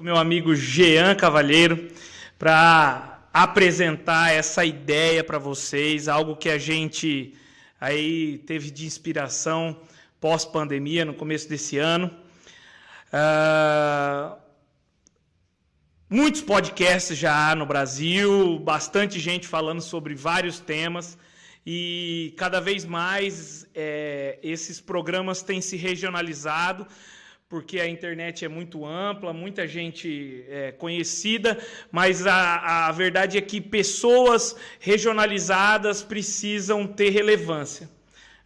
meu amigo Jean Cavalheiro, para apresentar essa ideia para vocês, algo que a gente aí teve de inspiração pós-pandemia, no começo desse ano. Muitos podcasts já há no Brasil, bastante gente falando sobre vários temas, e cada vez mais esses programas têm se regionalizado, porque a internet é muito ampla, muita gente conhecida, mas a verdade é que pessoas regionalizadas precisam ter relevância,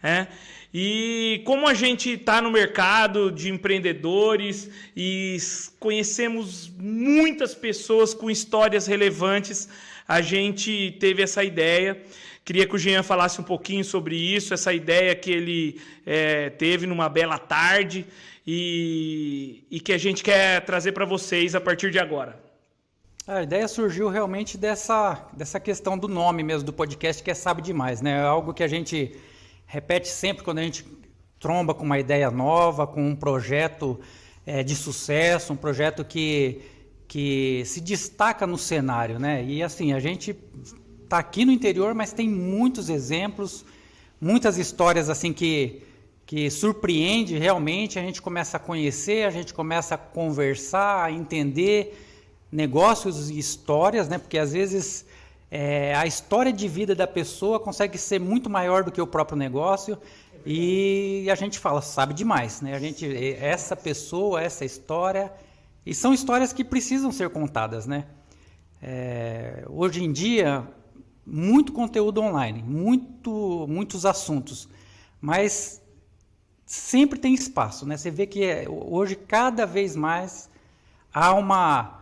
né? E como a gente está no mercado de empreendedores e conhecemos muitas pessoas com histórias relevantes, a gente teve essa ideia. Queria que o Jean falasse um pouquinho sobre isso, essa ideia que ele teve numa bela tarde e que a gente quer trazer para vocês a partir de agora. A ideia surgiu realmente dessa questão do nome mesmo do podcast, que é Sabe Demais, né? É algo que a gente repete sempre quando a gente tromba com uma ideia nova, com um projeto de sucesso, um projeto que se destaca no cenário, né? E assim, a gente está aqui no interior, mas tem muitos exemplos, muitas histórias assim que surpreende realmente, a gente começa a conhecer, a gente começa a conversar, a entender negócios e histórias, né? Porque às vezes a história de vida da pessoa consegue ser muito maior do que o próprio negócio, e a gente fala, sabe demais, né? Essa pessoa, essa história, e são histórias que precisam ser contadas, né? Hoje em dia, muito conteúdo online, muitos assuntos, mas sempre tem espaço, né? Você vê que hoje cada vez mais há uma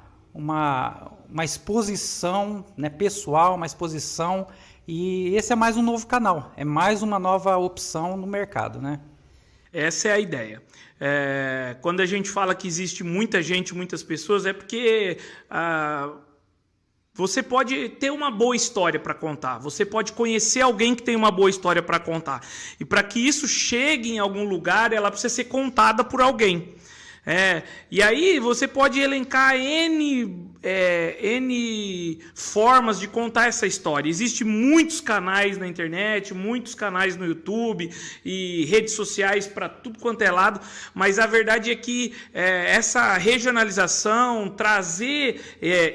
exposição, né, pessoal, uma exposição, e esse é mais um novo canal, é mais uma nova opção no mercado, né? Essa é a ideia. Quando a gente fala que existe muita gente, muitas pessoas, é porque você pode ter uma boa história para contar, você pode conhecer alguém que tem uma boa história para contar. E para que isso chegue em algum lugar, ela precisa ser contada por alguém. E aí você pode elencar N formas de contar essa história. Existem muitos canais na internet, muitos canais no YouTube e redes sociais para tudo quanto é lado, mas a verdade é que essa regionalização, trazer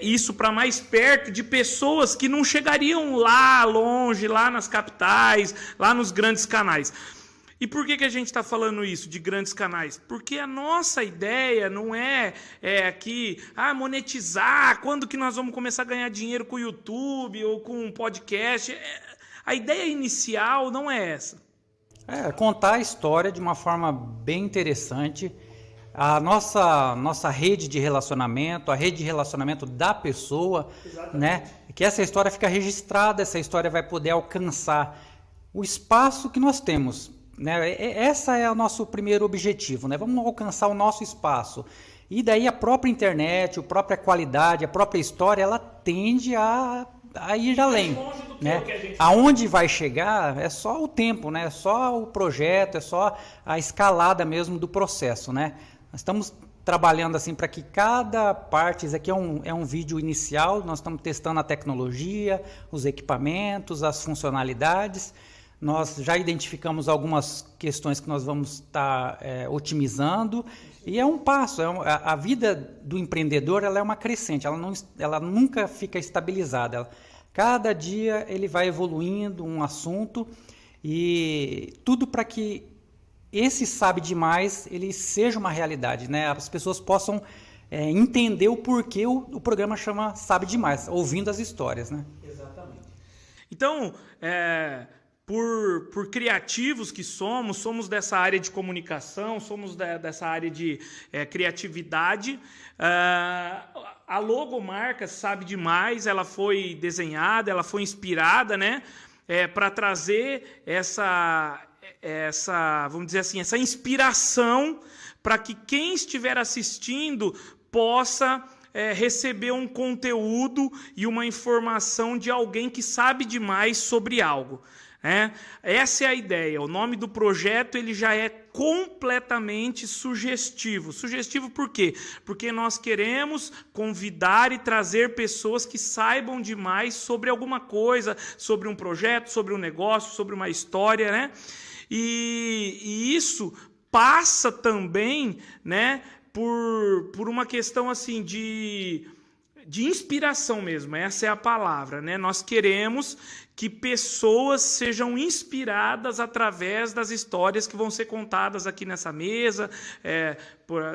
isso para mais perto de pessoas que não chegariam lá longe, lá nas capitais, lá nos grandes canais. E por que a gente está falando isso, de grandes canais? Porque a nossa ideia não é aqui, monetizar, quando que nós vamos começar a ganhar dinheiro com o YouTube ou com um podcast. A ideia inicial não é essa. Contar a história de uma forma bem interessante. A nossa rede de relacionamento, a rede de relacionamento da pessoa, né? Que essa história fica registrada, essa história vai poder alcançar o espaço que nós temos. Né? Essa é o nosso primeiro objetivo, né? Vamos alcançar o nosso espaço. E daí a própria internet, a própria qualidade, a própria história, ela tende a ir além. Né? Aonde vai chegar é só o tempo, né? É só o projeto, é só a escalada mesmo do processo. Né? Nós estamos trabalhando assim para que cada parte, isso aqui é um vídeo inicial, nós estamos testando a tecnologia, os equipamentos, as funcionalidades. Nós já identificamos algumas questões que nós vamos estar otimizando, e é um passo. A vida do empreendedor, ela é uma crescente, ela nunca fica estabilizada. Cada dia ele vai evoluindo um assunto, e tudo para que esse Sabe Demais ele seja uma realidade, né? As pessoas possam entender o porquê o programa chama Sabe Demais, ouvindo as histórias. Né? Exatamente. Então, por criativos que somos dessa área de comunicação, somos dessa área de criatividade. A logomarca Sabe Demais, ela foi desenhada, ela foi inspirada, né, para trazer essa, vamos dizer assim, essa inspiração para que quem estiver assistindo possa receber um conteúdo e uma informação de alguém que sabe demais sobre algo. Essa é a ideia. O nome do projeto ele já é completamente sugestivo. Sugestivo por quê? Porque nós queremos convidar e trazer pessoas que saibam demais sobre alguma coisa, sobre um projeto, sobre um negócio, sobre uma história, né? E isso passa também, né, por uma questão assim de inspiração mesmo, essa é a palavra, né? Nós queremos que pessoas sejam inspiradas através das histórias que vão ser contadas aqui nessa mesa,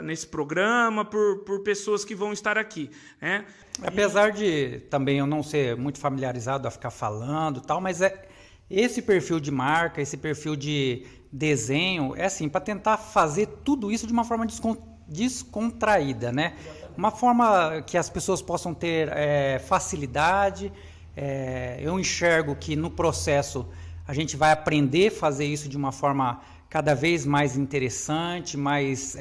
nesse programa, por pessoas que vão estar aqui, né? Apesar de também eu não ser muito familiarizado a ficar falando e tal, mas esse perfil de marca, esse perfil de desenho, é assim, para tentar fazer tudo isso de uma forma descontraída, né? Uma forma que as pessoas possam ter facilidade. Eu enxergo que no processo a gente vai aprender a fazer isso de uma forma cada vez mais interessante, mais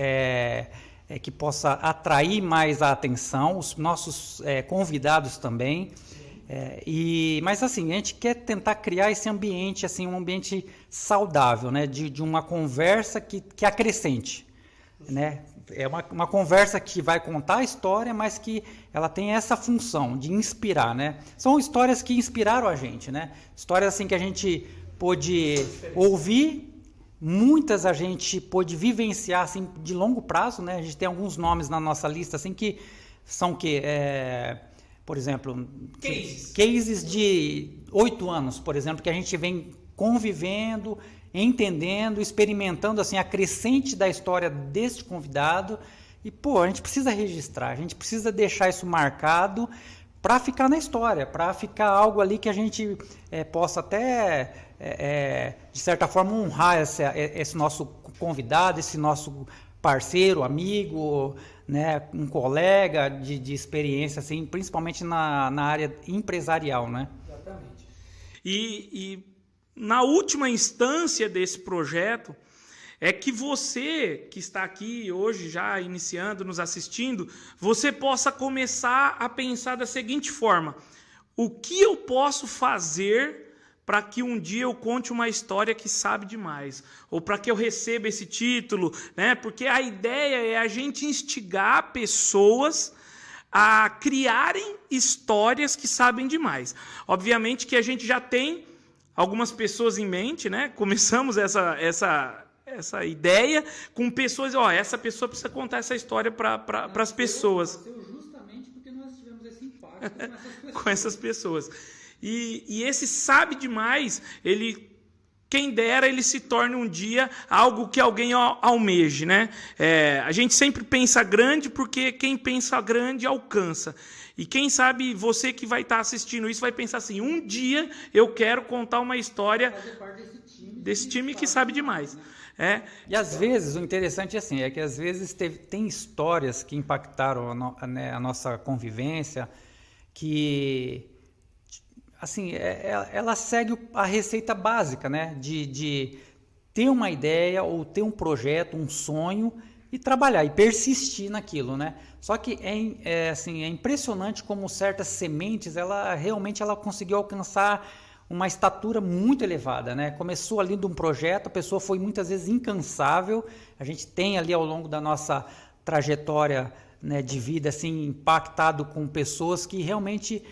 que possa atrair mais a atenção, os nossos convidados também. Mas assim, a gente quer tentar criar esse ambiente, assim, um ambiente saudável, né? De uma conversa que acrescente, né? É uma conversa que vai contar a história, mas que ela tem essa função de inspirar, né? São histórias que inspiraram a gente, né? Histórias assim que a gente pôde ouvir, muitas a gente pôde vivenciar assim de longo prazo, né? A gente tem alguns nomes na nossa lista assim que são por exemplo, cases de 8 anos, por exemplo, que a gente vem convivendo, entendendo, experimentando assim a crescente da história deste convidado e a gente precisa registrar, a gente precisa deixar isso marcado para ficar na história, para ficar algo ali que a gente possa até de certa forma honrar esse nosso convidado, esse nosso parceiro, amigo, né, um colega de experiência, assim, principalmente na área empresarial, né? Exatamente. E na última instância desse projeto, é que você que está aqui hoje já iniciando, nos assistindo, você possa começar a pensar da seguinte forma: o que eu posso fazer para que um dia eu conte uma história que sabe demais, ou para que eu receba esse título, né? Porque a ideia é a gente instigar pessoas a criarem histórias que sabem demais. Obviamente que a gente já tem algumas pessoas em mente, né? Começamos essa ideia com pessoas, essa pessoa precisa contar essa história para as pessoas. Justamente porque nós tivemos esse impacto com essas pessoas. E esse sabe demais, quem dera ele se torne um dia algo que alguém almeje, né? A gente sempre pensa grande porque quem pensa grande alcança. E quem sabe você que vai estar assistindo isso vai pensar assim: um dia eu quero contar uma história desse time que sabe demais. E às vezes, o interessante é que às vezes tem histórias que impactaram a nossa convivência, que assim, ela segue a receita básica, né? De ter uma ideia ou ter um projeto, um sonho e trabalhar e persistir naquilo, né? Só que é impressionante como certas sementes, ela conseguiu alcançar uma estatura muito elevada, né? Começou ali de um projeto, a pessoa foi muitas vezes incansável. A gente tem ali ao longo da nossa trajetória, né, de vida assim, impactado com pessoas que realmente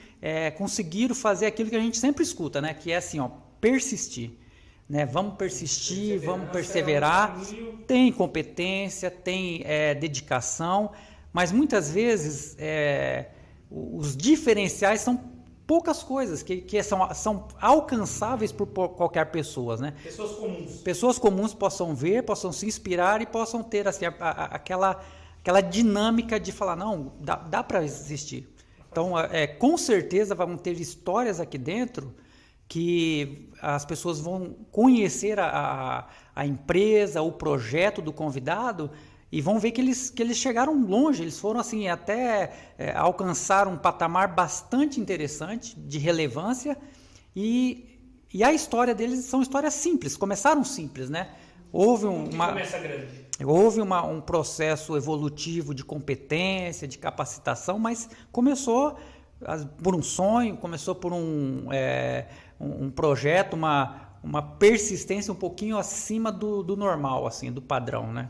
conseguiram fazer aquilo que a gente sempre escuta, né? Que é assim, persistir. Né? Vamos persistir, vamos perseverar. Tem competência, tem dedicação, mas muitas vezes os diferenciais são poucas coisas que são alcançáveis por qualquer pessoa, né? Pessoas comuns possam ver, possam se inspirar e possam ter assim, aquela dinâmica de falar, não, dá para existir. Então, com certeza vamos ter histórias aqui dentro que as pessoas vão conhecer a empresa, o projeto do convidado e vão ver que eles chegaram longe, eles foram assim até alcançar um patamar bastante interessante, de relevância, e a história deles são histórias simples, começaram simples, né? Houve um processo evolutivo de competência, de capacitação, mas começou por um sonho, começou por um projeto, uma persistência um pouquinho acima do normal, assim, do padrão, né?